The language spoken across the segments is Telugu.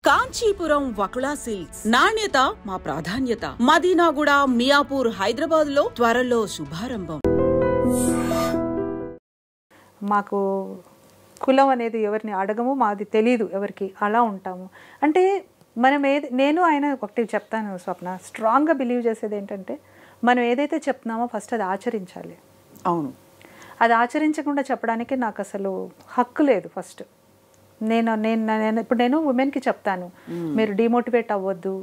కాంచీపురం వకుళా సిల్క్స్ నాణ్యత మా ప్రాధాన్యత. మదీనాగూడ, మియాపూర్, హైదరాబాద్ లో త్వరలో శుభారంభం. మాకు కులం అనేది ఎవరిని అడగము, మాది తెలీదు ఎవరికి, అలా ఉంటాము. అంటే మనం నేను ఆయన ఒకటి చెప్తాను స్వప్న, స్ట్రాంగ్గా బిలీవ్ చేసేది ఏంటంటే మనం ఏదైతే చెప్తున్నామో ఫస్ట్ అది ఆచరించాలి. అవును, అది ఆచరించకుండా చెప్పడానికి నాకు అసలు హక్కు లేదు. ఫస్ట్ నేను ఉమెన్కి చెప్తాను, మీరు డిమోటివేట్ అవ్వద్దు,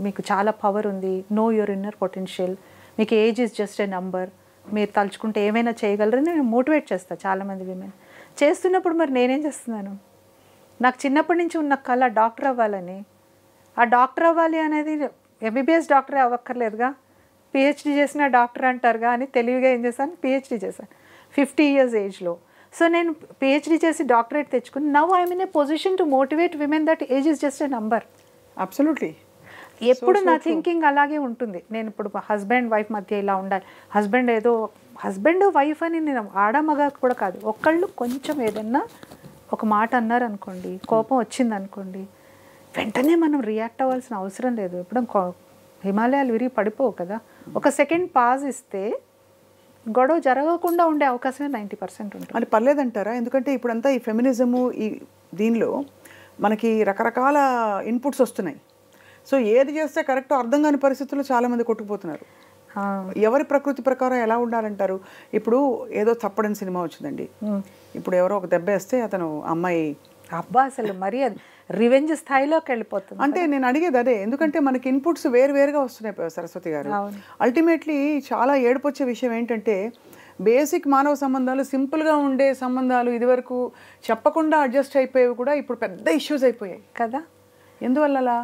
మీకు చాలా పవర్ ఉంది, నో యువర్ ఇన్నర్ పొటెన్షియల్, మీకు age is just a number, మీరు తలుచుకుంటే ఏమైనా చేయగలరని నేను మోటివేట్ చేస్తాను చాలామంది విమెన్. చేస్తున్నప్పుడు మరి నేనేం చేస్తున్నాను, నాకు చిన్నప్పటి నుంచి ఉన్న కళ డాక్టర్ అవ్వాలని. ఆ డాక్టర్ అవ్వాలి అనేది ఎంబీబీఎస్ డాక్టరే అవ్వక్కర్లేదుగా, పిహెచ్డీ చేసిన డాక్టర్ అంటారుగా అని తెలివిగా ఏం చేశాను, పిహెచ్డీ చేశాను 50 years ఏజ్లో. సో నేను పిహెచ్డీ చేసి డాక్టరేట్ తెచ్చుకుని now I'm in a position to motivate women that age is just a number. Absolutely. ఎప్పుడు నా థింకింగ్ అలాగే ఉంటుంది. నేను ఇప్పుడు హస్బెండ్ వైఫ్ మధ్య ఇలా ఉండాలి, హస్బెండ్ వైఫ్ అని నేను ఆడమగా కూడా కాదు, ఒకళ్ళు కొంచెం ఏదన్నా ఒక మాట అన్నారు అనుకోండి, కోపం వచ్చింది అనుకోండి, వెంటనే మనం రియాక్ట్ అవ్వాల్సిన అవసరం లేదు. ఎప్పుడు హిమాలయాలు విరిగి పడిపోవు కదా, ఒక సెకండ్ పాజ్ ఇస్తే గొడవ జరగకుండా ఉండే అవకాశమే 90% ఉంటుంది. అది పర్లేదంటారా? ఎందుకంటే ఇప్పుడంతా ఈ ఫెమినిజము ఈ దీనిలో మనకి రకరకాల ఇన్పుట్స్ వస్తున్నాయి. సో ఏది చేస్తే కరెక్టో అర్థం కాని పరిస్థితుల్లో చాలామంది కొట్టుకుపోతున్నారు. ఎవరి ప్రకృతి ప్రకారం ఎలా ఉండాలంటారు? ఇప్పుడు ఏదో చప్పడని సినిమా వచ్చిందండి, ఇప్పుడు ఎవరో ఒక దెబ్బ వేస్తే అతను అమ్మాయి అబ్బా అసలు మరీ అది రివెంజ్ స్థాయిలోకి వెళ్ళిపోతుంది. అంటే నేను అడిగేది అదే, ఎందుకంటే మనకి ఇన్పుట్స్ వేరువేరుగా వస్తున్నాయి సరస్వతి గారు. అల్టిమేట్లీ చాలా ఏడుపొచ్చే విషయం ఏంటంటే బేసిక్ మానవ సంబంధాలు, సింపుల్గా ఉండే సంబంధాలు ఇదివరకు చెప్పకుండా అడ్జస్ట్ అయిపోయేవి కూడా ఇప్పుడు పెద్ద ఇష్యూస్ అయిపోయాయి కదా. ఎందువల్ల అలా?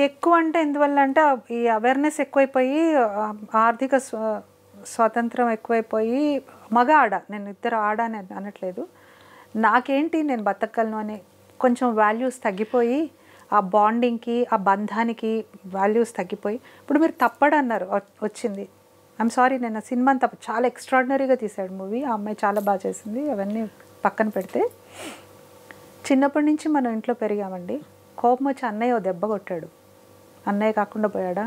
ఎక్కువ అంటే ఎందువల్ల అంటే ఈ అవేర్నెస్ ఎక్కువైపోయి, ఆర్థిక స్వాతంత్రం ఎక్కువైపోయి, మగ ఆడ, నేను ఇద్దరు ఆడ అని అనట్లేదు, నాకేంటి నేను బతకగలను అనే కొంచెం వాల్యూస్ తగ్గిపోయి, ఆ బాండింగ్కి ఆ బంధానికి వాల్యూస్ తగ్గిపోయి, ఇప్పుడు మీరు తప్పడు అన్నారు వచ్చింది, ఐఎమ్ సారీ, నేను ఆ సినిమా అంతా చాలా ఎక్స్ట్రాడినరీగా తీశాడు మూవీ, ఆ అమ్మాయి చాలా బాగా చేసింది, అవన్నీ పక్కన పెడితే చిన్నప్పటి నుంచి మనం ఇంట్లో పెరిగామండి. కోపం వచ్చి అన్నయ్య దెబ్బ కొట్టాడు, అన్నయ్య కాకుండా పోయాడా?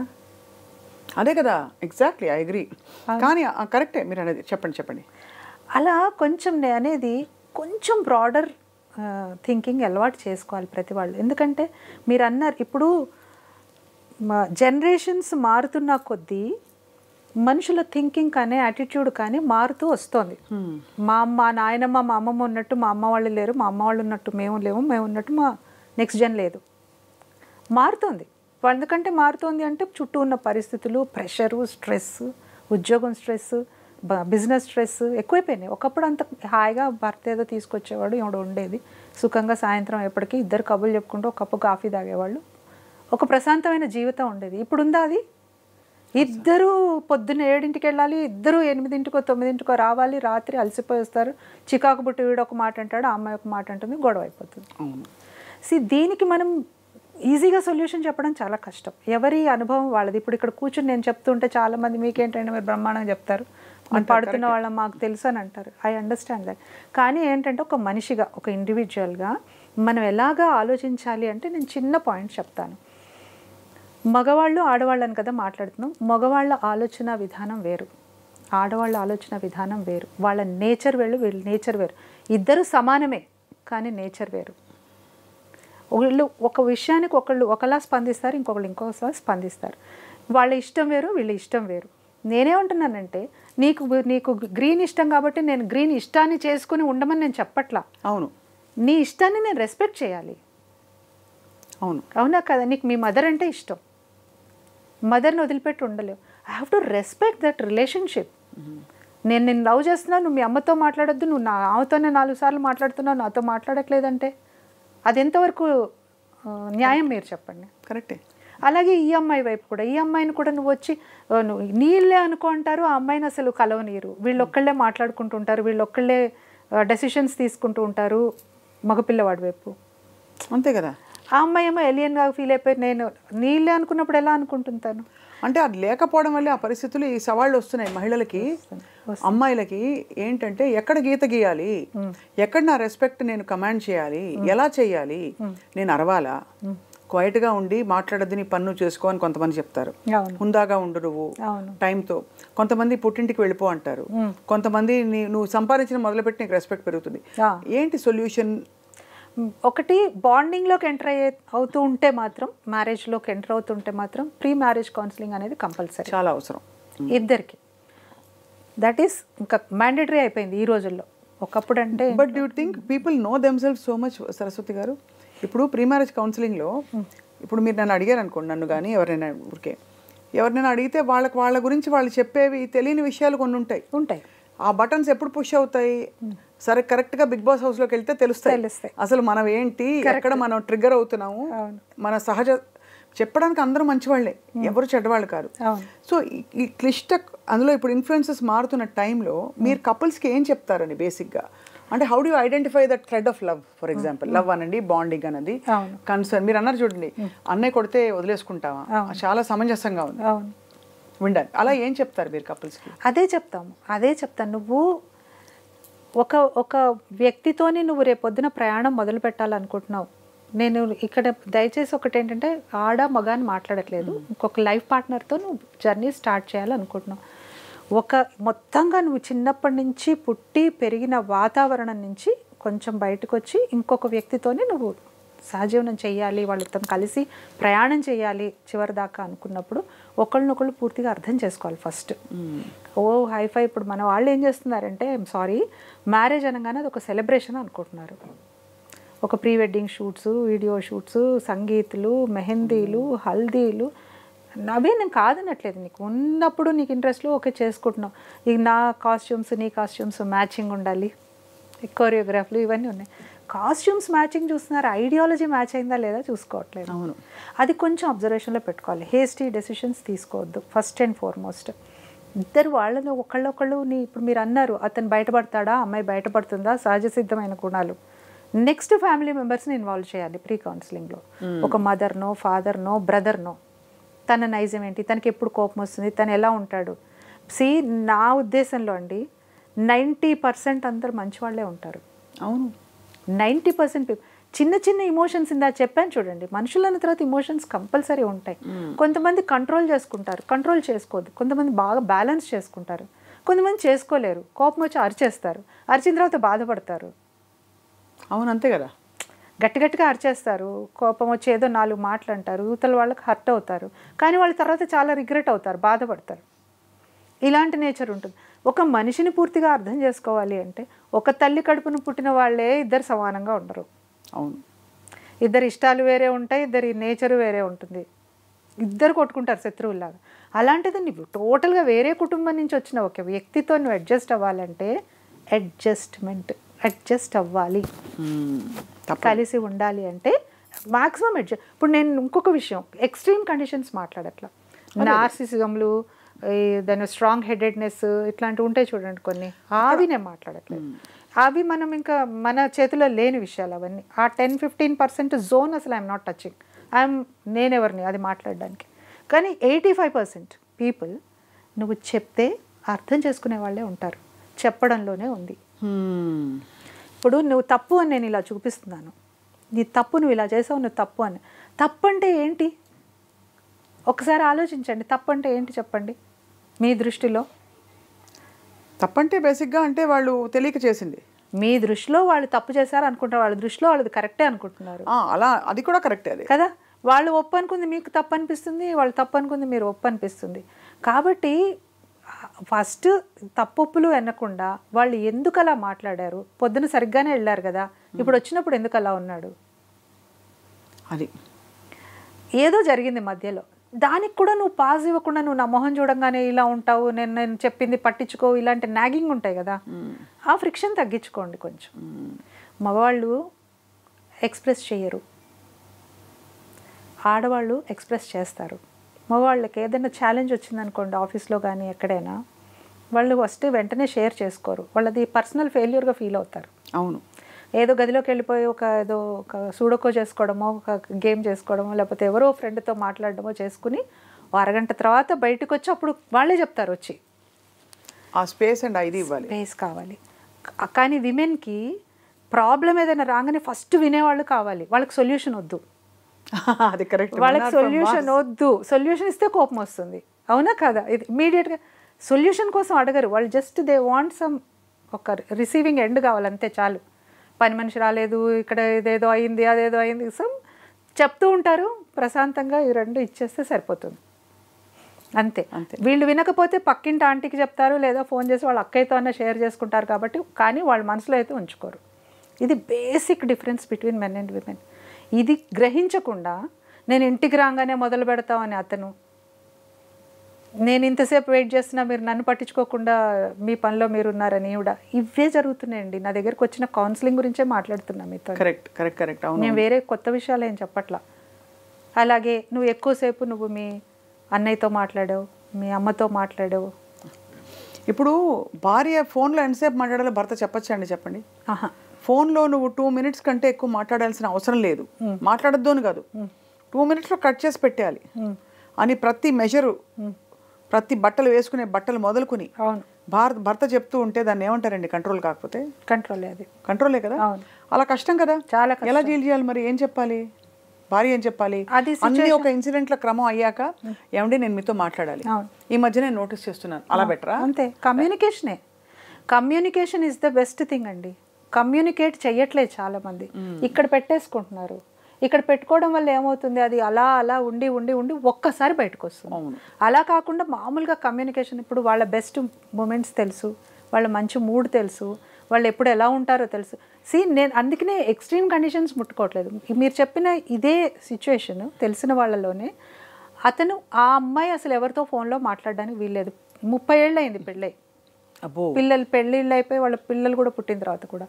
అదే కదా, ఎగ్జాక్ట్లీ, ఐ అగ్రీ. కానీ కరెక్టే మీరు అనేది, చెప్పండి. అలా కొంచెం అనేది కొంచెం బ్రాడర్ థింకింగ్ అలవాటు చేసుకోవాలి ప్రతి వాళ్ళు. ఎందుకంటే మీరు అన్నారు ఇప్పుడు జనరేషన్స్ మారుతున్న కొద్దీ మనుషుల థింకింగ్ కానీ యాటిట్యూడ్ కానీ మారుతూ వస్తుంది. మా నాయనమ్మ మా అమ్మమ్మ ఉన్నట్టు మా అమ్మ వాళ్ళు లేరు, మా అమ్మ వాళ్ళు ఉన్నట్టు మేము లేవు, మేము ఉన్నట్టు మా నెక్స్ట్ జన్ లేదు, మారుతుంది. ఎందుకంటే మారుతుంది అంటే చుట్టూ ఉన్న పరిస్థితులు, ప్రెషరు, స్ట్రెస్, ఉద్యోగం స్ట్రెస్, బిజినెస్ స్ట్రెస్ ఎక్కువైపోయినాయి. ఒకప్పుడు అంత హాయిగా భర్త ఏదో తీసుకొచ్చేవాడు, ఏమో ఉండేది సుఖంగా, సాయంత్రం ఎప్పటికీ ఇద్దరు కబుర్లు చెప్పుకుంటూ ఒక కప్పు కాఫీ తాగేవాళ్ళు, ఒక ప్రశాంతమైన జీవితం ఉండేది. ఇప్పుడు ఉందా అది? ఇద్దరు పొద్దున్న 7ంటికి వెళ్ళాలి, ఇద్దరు 8ంటికో 9ంటికో రావాలి, రాత్రి అలసిపోయి వస్తారు, చికాకు పుట్టి వీడు ఒక మాట అంటాడు, ఆ అమ్మాయి ఒక మాట అంటుంది, గొడవ అయిపోతుంది. దీనికి మనం ఈజీగా సొల్యూషన్ చెప్పడం చాలా కష్టం, ఎవరి అనుభవం వాళ్ళది. ఇప్పుడు ఇక్కడ కూర్చుని నేను చెప్తుంటే చాలామంది మీకేంటంటే మీరు బ్రహ్మాండంగా చెప్తారు, పడుతున్న వాళ్ళ మాకు తెలుసు అని అంటారు, ఐ అండర్స్టాండ్ దట్. కానీ ఏంటంటే ఒక మనిషిగా, ఒక ఇండివిజువల్గా మనం ఎలాగా ఆలోచించాలి అంటే నేను చిన్న పాయింట్ చెప్తాను. మగవాళ్ళు ఆడవాళ్ళని కదా మాట్లాడుతున్నాం, మగవాళ్ళ ఆలోచన విధానం వేరు, ఆడవాళ్ళ ఆలోచన విధానం వేరు, వాళ్ళ నేచర్ వేరు, వీళ్ళ నేచర్ వేరు, ఇద్దరు సమానమే కానీ నేచర్ వేరు. వీళ్ళు ఒక విషయానికి ఒకళ్ళు ఒకలా స్పందిస్తారు, ఇంకొకళ్ళు ఇంకోసారి స్పందిస్తారు, వాళ్ళ ఇష్టం వేరు, వీళ్ళ ఇష్టం వేరు. నేనేమంటున్నానంటే నీకు గ్రీన్ ఇష్టం కాబట్టి నేను గ్రీన్ ఇష్టాన్ని చేసుకుని ఉండమని నేను చెప్పట్లా. అవును, నీ ఇష్టాన్ని నేను రెస్పెక్ట్ చేయాలి. అవునా కదా? నీకు మీ మదర్ అంటే ఇష్టం, మదర్ని వదిలిపెట్టి ఉండలేవు, I have to respect that relationship. నేను లవ్ చేస్తున్నాను, నువ్వు మీ అమ్మతో మాట్లాడొద్దు, నువ్వు నా ఆమెతోనే 4 సార్లు మాట్లాడుతున్నావు, నాతో మాట్లాడట్లేదంటే అది ఎంతవరకు న్యాయం మీరు చెప్పండి. కరెక్టే. అలాగే ఈ అమ్మాయి వైపు కూడా, ఈ అమ్మాయిని కూడా నువ్వు వచ్చి నువ్వు నీళ్ళే అనుకో అంటారు, ఆ అమ్మాయిని అసలు కలవనీరు, వీళ్ళొక్కళ్ళే మాట్లాడుకుంటుంటారు, వీళ్ళొక్కళ్ళే డెసిషన్స్ తీసుకుంటూ ఉంటారు మగపిల్లవాడి వైపు, అంతే కదా. ఆ అమ్మాయి ఏమో ఎలియన్గా ఫీల్ అయిపోయి నేను నీళ్ళే అనుకున్నప్పుడు ఎలా అనుకుంటుంటాను? అంటే అది లేకపోవడం వల్ల ఆ పరిస్థితులు ఈ సవాళ్ళు వస్తున్నాయి మహిళలకి, అమ్మాయిలకి. ఏంటంటే ఎక్కడ గీత గీయాలి, ఎక్కడ నా రెస్పెక్ట్ నేను కమాండ్ చేయాలి, ఎలా చేయాలి, నేను అరవాలా, క్వైట్గా ఉండి మాట్లాడద్దు, నీ పన్ను చేసుకో అని కొంతమంది చెప్తారు, హుందాగా ఉండు నువ్వు టైంతో. కొంతమంది పుట్టింటికి వెళ్ళిపో అంటారు, కొంతమంది నువ్వు సంపాదించిన మొదలుపెట్టి నీకు రెస్పెక్ట్ పెరుగుతుంది. ఏంటి సొల్యూషన్? ఒకటి, బాండింగ్లోకి ఎంటర్ అవుతూ ఉంటే మాత్రం, మ్యారేజ్లోకి ఎంటర్ అవుతుంటే మాత్రం ప్రీ మ్యారేజ్ కౌన్సిలింగ్ అనేది కంపల్సరీ, చాలా అవసరం ఇద్దరికి. దట్ ఈస్ ఇంకా మ్యాండేటరీ అయిపోయింది ఈ రోజుల్లో. ఒకప్పుడు అంటే but do think people know themself so much Saraswati గారు? ఇప్పుడు ప్రీ మ్యారేజ్ కౌన్సిలింగ్లో ఇప్పుడు మీరు నన్ను అడిగారు అనుకోండి, నన్ను కానీ ఎవరినైనా అడిగితే వాళ్ళ గురించి వాళ్ళు చెప్పేవి తెలియని విషయాలు కొన్ని ఉంటాయి. ఆ బటన్స్ ఎప్పుడు పుష్ అవుతాయి? సరే, కరెక్ట్గా బిగ్ బాస్ హౌస్లోకి వెళ్తే తెలుస్తాయి అసలు మనం ఏంటి, ఎక్కడ మనం ట్రిగ్గర్ అవుతున్నాము. మన సహజ చెప్పడానికి అందరూ మంచివాళ్లే, ఎవరు చెడ్డవాళ్ళు కాదు. సో ఈ క్లిష్ట అందులో ఇప్పుడు ఇన్ఫ్లుయెన్సెస్ మారుతున్న టైంలో మీరు కపుల్స్కి ఏం చెప్తారని బేసిక్గా? అంటే how do identify that thread of love? For example love అనండి, బాండింగ్ అన్నది, కన్సర్న్. మీరు అన్నారు చూడండి, అన్నయ్య కొడితే వదిలేసుకుంటావా, చాలా సమంజసంగా ఉంది విండాలి. అలా ఏం చెప్తారు మీరు కపుల్స్కి? అదే చెప్తాను. నువ్వు ఒక వ్యక్తితోని నువ్వు రేపొద్దున ప్రయాణం మొదలు పెట్టాలనుకుంటున్నావు. నేను ఇక్కడ దయచేసి ఒకటి ఏంటంటే, ఆడ మగ అని మాట్లాడట్లేదు, ఇంకొక లైఫ్ పార్ట్నర్తో నువ్వు జర్నీ స్టార్ట్ చేయాలనుకుంటున్నావు. మొత్తంగా నువ్వు చిన్నప్పటి నుంచి పుట్టి పెరిగిన వాతావరణం నుంచి కొంచెం బయటకు వచ్చి ఇంకొక వ్యక్తితోనే నువ్వు సహజీవనం చేయాలి, వాళ్ళతో కలిసి ప్రయాణం చేయాలి చివరి దాకా అనుకున్నప్పుడు ఒకళ్ళనొకళ్ళు పూర్తిగా అర్థం చేసుకోవాలి ఫస్ట్. హైఫై ఇప్పుడు మన వాళ్ళు ఏం చేస్తున్నారంటే, సారీ, మ్యారేజ్ అనగానే అది ఒక సెలబ్రేషన్ అనుకుంటున్నారు. ఒక pre wedding shoots, video shoots, సంగీతులు, మెహందీలు, హల్దీలు, అవే నేను కాదనట్లేదు. నీకు ఉన్నప్పుడు నీకు ఇంట్రెస్ట్లో ఓకే చేసుకుంటున్నావు. ఇక నా కాస్ట్యూమ్స్ నీ కాస్ట్యూమ్స్ మ్యాచింగ్ ఉండాలి, కొరియోగ్రాఫ్లు ఇవన్నీ ఉన్నాయి. కాస్ట్యూమ్స్ మ్యాచింగ్ చూస్తున్నారు, ఐడియాలజీ మ్యాచ్ అయిందా లేదా చూసుకోవట్లేదు. అవును, అది కొంచెం అబ్జర్వేషన్లో పెట్టుకోవాలి. హేస్టీ డెసిషన్స్ తీసుకోవద్దు ఫస్ట్ అండ్ ఫార్మోస్ట్. ఇద్దరు వాళ్ళని ఒకళ్ళొకళ్ళు ఇప్పుడు మీరు అన్నారు, అతను బయటపడతాడా, అమ్మాయి బయటపడుతుందా, సహజ సిద్ధమైన గుణాలు. నెక్స్ట్ ఫ్యామిలీ మెంబర్స్ని ఇన్వాల్వ్ చేయాలి ప్రీ కౌన్సిలింగ్లో. ఒక మదర్నో, ఫాదర్నో, బ్రదర్నో, తన నైజం ఏంటి, తనకి ఎప్పుడు కోపం వస్తుంది, తను ఎలా ఉంటాడు. నా ఉద్దేశంలో అండి 90% అందరు మంచి వాళ్ళే ఉంటారు. అవును, 90% చిన్న చిన్న ఇమోషన్స్ ఇందా చెప్పాను చూడండి, మనుషులన్న తర్వాత ఇమోషన్స్ కంపల్సరీ ఉంటాయి. కొంతమంది కంట్రోల్ చేసుకుంటారు, కంట్రోల్ చేసుకోవద్దు. కొంతమంది బాగా బ్యాలెన్స్ చేసుకుంటారు, కొంతమంది చేసుకోలేరు, కోపం వచ్చి అరిచేస్తారు, అరిచిన తర్వాత బాధపడతారు. అవును, అంతే కదా, గట్టిగా అరిచేస్తారు, కోపం వచ్చి ఏదో 4 మాటలు అంటారు, యూతల వాళ్ళకి హర్ట్ అవుతారు, కానీ వాళ్ళ తర్వాత చాలా రిగ్రెట్ అవుతారు, బాధపడతారు. ఇలాంటి నేచర్ ఉంటుంది. ఒక మనిషిని పూర్తిగా అర్థం చేసుకోవాలి అంటే, ఒక తల్లి కడుపును పుట్టిన వాళ్ళే ఇద్దరు సమానంగా ఉండరు. అవును, ఇద్దరు ఇష్టాలు వేరే ఉంటాయి, ఇద్దరి నేచరు వేరే ఉంటుంది, ఇద్దరు కొట్టుకుంటారు శత్రువులాగా. అలాంటిది నువ్వు టోటల్గా వేరే కుటుంబం నుంచి వచ్చిన ఒక వ్యక్తితో నువ్వు అడ్జస్ట్ అవ్వాలంటే అడ్జస్ట్ అవ్వాలి, కలిసి ఉండాలి అంటే మాక్సిమం ఇప్పుడు నేను ఇంకొక విషయం, ఎక్స్ట్రీమ్ కండిషన్స్ మాట్లాడట్లా, నార్సిసిజంలు, దాని స్ట్రాంగ్ హెడెడ్నెస్ ఇట్లాంటివి ఉంటాయి చూడండి కొన్ని, అవి నేను మాట్లాడట్లేదు. అవి మనం ఇంకా మన చేతిలో లేని విషయాలు అవన్నీ. ఆ 10-15% జోన్ అసలు ఐఎమ్ నాట్ టచింగ్. నేనెవరిని అది మాట్లాడడానికి. కానీ 85% పీపుల్ నువ్వు చెప్తే అర్థం చేసుకునే వాళ్ళే ఉంటారు, చెప్పడంలోనే ఉంది. ఇప్పుడు నువ్వు తప్పు అని నేను ఇలా చూపిస్తున్నాను, నీ తప్పు నువ్వు ఇలా చేసావు, నువ్వు తప్పు అని. తప్పు అంటే ఏంటి ఒకసారి ఆలోచించండి. తప్పు అంటే ఏంటి చెప్పండి మీ దృష్టిలో? తప్పంటే బేసిక్గా అంటే వాళ్ళు తెలియక చేసింది. మీ దృష్టిలో వాళ్ళు తప్పు చేశారు అనుకుంటారు, వాళ్ళ దృష్టిలో వాళ్ళది కరెక్టే అనుకుంటున్నారు. అలా అది కూడా కరెక్టే అది కదా. వాళ్ళు ఒప్పు అనుకుంది మీకు తప్పు అనిపిస్తుంది, వాళ్ళు తప్పు అనుకుంది మీరు ఒప్పు అనిపిస్తుంది. కాబట్టి ఫస్ట్ తప్పొప్పులు అనకుండా వాళ్ళు ఎందుకు అలా మాట్లాడారు, పొద్దున సరిగ్గానే వెళ్ళారు కదా, ఇప్పుడు వచ్చినప్పుడు ఎందుకు అలా ఉన్నాడు, అది ఏదో జరిగింది మధ్యలో, దానికి కూడా నువ్వు పాజ్ ఇవ్వకుండా నువ్వు నా మొహం చూడంగానే ఇలా ఉంటావు, నేను చెప్పింది పట్టించుకో, ఇలాంటి నాగింగ్ ఉంటాయి కదా, ఆ ఫ్రిక్షన్ తగ్గించుకోండి కొంచెం. మగవాళ్ళు ఎక్స్ప్రెస్ చేయరు, ఆడవాళ్ళు ఎక్స్ప్రెస్ చేస్తారు. మగవాళ్ళకి ఏదైనా ఛాలెంజ్ వచ్చిందనుకోండి ఆఫీస్లో కానీ ఎక్కడైనా, వాళ్ళు ఫస్ట్ వెంటనే షేర్ చేసుకోరు, వాళ్ళది పర్సనల్ ఫెయిల్యూర్గా ఫీల్ అవుతారు. అవును, ఏదో గదిలోకి వెళ్ళిపోయి ఏదో ఒక సూడోకో చేసుకోవడమో, ఒక గేమ్ చేసుకోవడమో, లేకపోతే ఎవరో ఫ్రెండ్తో మాట్లాడడమో చేసుకుని అరగంట తర్వాత బయటకు వచ్చి అప్పుడు వాళ్ళే చెప్తారు వచ్చి ఆ స్పేస్ అండ్ ఇది ఇవ్వాలి. స్పేస్ కావాలి. కానీ విమెన్కి ప్రాబ్లం ఏదైనా రాగానే ఫస్ట్ వినేవాళ్ళు కావాలి, వాళ్ళకి సొల్యూషన్ వద్దు. అది కరెక్ట్. వాళ్ళకి సొల్యూషన్ వద్దు, సొల్యూషన్ ఇస్తే కోపం వస్తుంది, అవునా కదా? ఇది ఇమీడియట్గా సొల్యూషన్ కోసం అడగరు వాళ్ళు, జస్ట్ దే వాంట్ సమ్ ఒక రిసీవింగ్ ఎండ్ కావాలి అంతే చాలు. పని మనిషి రాలేదు, ఇక్కడ ఇదేదో అయింది అదేదో అయింది, సమ్ చెప్తూ ఉంటారు ప్రశాంతంగా, ఈ రెండు ఇచ్చేస్తే సరిపోతుంది అంతే. వీళ్ళు వినకపోతే పక్కింటి ఆంటీకి చెప్తారు, లేదా ఫోన్ చేసి వాళ్ళ అక్కయ్యతో అన్న షేర్ చేసుకుంటారు కాబట్టి, కానీ వాళ్ళ మనసులో అయితే ఉంచుకోరు. ఇది basic difference between men and women. ఇది గ్రహించకుండా నేను ఇంటికి రాగానే మొదలు పెడతామని అతను, నేను ఇంతసేపు వెయిట్ చేస్తున్నా మీరు నన్ను పట్టించుకోకుండా మీ పనిలో మీరు ఉన్నారని కూడా, ఇవే జరుగుతున్నాయండి. నా దగ్గరికి వచ్చిన కౌన్సిలింగ్ గురించే మాట్లాడుతున్నా మీతో. Correct correct correct. నేను వేరే కొత్త విషయాలు ఏం చెప్పట్లా. అలాగే నువ్వు ఎక్కువసేపు నువ్వు మీ అన్నయ్యతో మాట్లాడావు, మీ అమ్మతో మాట్లాడావు. ఇప్పుడు భార్య ఫోన్లో ఎంతసేపు మాట్లాడాలో భర్త చెప్పచ్చా అండి? చెప్పండి. ఫోన్లో నువ్వు 2 minutes కంటే ఎక్కువ మాట్లాడాల్సిన అవసరం లేదు, మాట్లాడద్దు అని కాదు, 2 minutesలో కట్ చేసి పెట్టేయాలి అని ప్రతి మెజరు, ప్రతి బట్టలు వేసుకునే బట్టలు మొదలుకుని భర్త చెప్తూ ఉంటే దాన్ని ఏమంటారండి? కంట్రోల్ కాకపోతే కంట్రోలే కదా. అలా కష్టం కదా, చాలా ఎలా డీల్ చేయాలి మరి? ఏం చెప్పాలి భార్య? ఏం చెప్పాలి? అన్ని ఒక ఇన్సిడెంట్ల క్రమం అయ్యాక, ఏమండి నేను మీతో మాట్లాడాలి, ఈ మధ్య నేను నోటీస్ చేస్తున్నాను, అలా బెటరా? అంతే. Communication is the best thing అండి. కమ్యూనికేట్ చెయ్యట్లేదు చాలా మంది, ఇక్కడ పెట్టేసుకుంటున్నారు. ఇక్కడ పెట్టుకోవడం వల్ల ఏమవుతుంది, అది అలా అలా ఉండి ఉండి ఉండి ఒక్కసారి బయటకు వస్తుంది. అలా కాకుండా మామూలుగా కమ్యూనికేషన్, ఇప్పుడు వాళ్ళ బెస్ట్ మూమెంట్స్ తెలుసు, వాళ్ళ మంచి మూడ్ తెలుసు, వాళ్ళు ఎప్పుడు ఎలా ఉంటారో తెలుసు. నేను అందుకనే ఎక్స్ట్రీమ్ కండిషన్స్ ముట్టుకోవట్లేదు. మీరు చెప్పిన ఇదే సిచ్యువేషన్ తెలిసిన వాళ్ళలోనే అతను, ఆ అమ్మాయి అసలు ఎవరితో ఫోన్లో మాట్లాడడానికి వీల్లేదు. 30 ఏళ్ళు అయింది పెళ్ళై, పిల్లలు పెళ్ళిళ్ళు అయిపోయి వాళ్ళ పిల్లలు కూడా పుట్టిన తర్వాత కూడా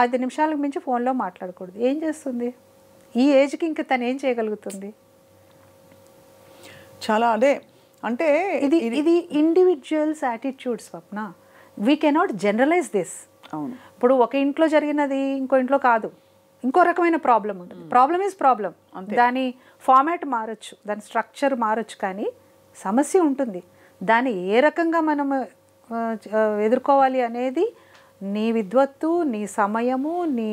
5 నిమిషాలకు మించి ఫోన్లో మాట్లాడకూడదు. ఏం చేస్తుంది ఈ ఏజ్కి? ఇంకా తను ఏం చేయగలుగుతుంది? చాలా అదే అంటే ఇది individuals attitude Swapna. We cannot generalise this. అవును. ఇప్పుడు ఒక ఇంట్లో జరిగినది ఇంకో ఇంట్లో కాదు, ఇంకో రకమైన ప్రాబ్లం ఉంటుంది. ప్రాబ్లం ఈజ్ ప్రాబ్లం, దాని ఫార్మాట్ మారచ్చు, దాని స్ట్రక్చర్ మారచ్చు, కానీ సమస్య ఉంటుంది. దాన్ని ఏ రకంగా మనం ఎదుర్కోవాలి అనేది నీ విద్వత్తు, నీ సమయము, నీ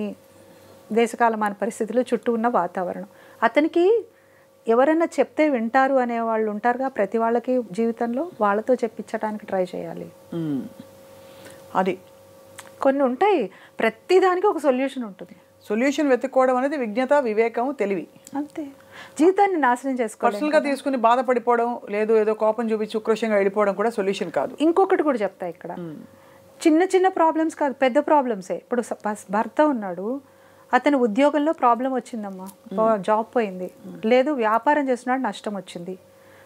దేశకాలమాన పరిస్థితులు, చుట్టూ ఉన్న వాతావరణం. అతనికి ఎవరైనా చెప్తే వింటారు అనేవాళ్ళు ఉంటారుగా ప్రతి వాళ్ళకి జీవితంలో, వాళ్ళతో చెప్పించడానికి ట్రై చేయాలి. అది కొన్ని ఉంటాయి, ప్రతిదానికి ఒక సొల్యూషన్ ఉంటుంది. సొల్యూషన్ వెతుక్కోవడం అనేది విజ్ఞత, వివేకం, తెలివి. అంతే. జీవితాన్ని నాశనం చేసుకోవాలి. పర్సనల్గా తీసుకుని బాధపడిపోవడం లేదు, ఏదో కోపం చూపించి ఉక్రోషంగా వెళ్ళిపోవడం కూడా సొల్యూషన్ కాదు. ఇంకొకటి కూడా చెప్తా ఇక్కడ, చిన్న చిన్న ప్రాబ్లమ్స్ కాదు, పెద్ద ప్రాబ్లమ్సే. ఇప్పుడు భర్త ఉన్నాడు, అతని ఉద్యోగంలో ప్రాబ్లం వచ్చిందమ్మా, జాబ్ పోయింది, లేదు వ్యాపారం చేస్తున్నాడు నష్టం వచ్చింది,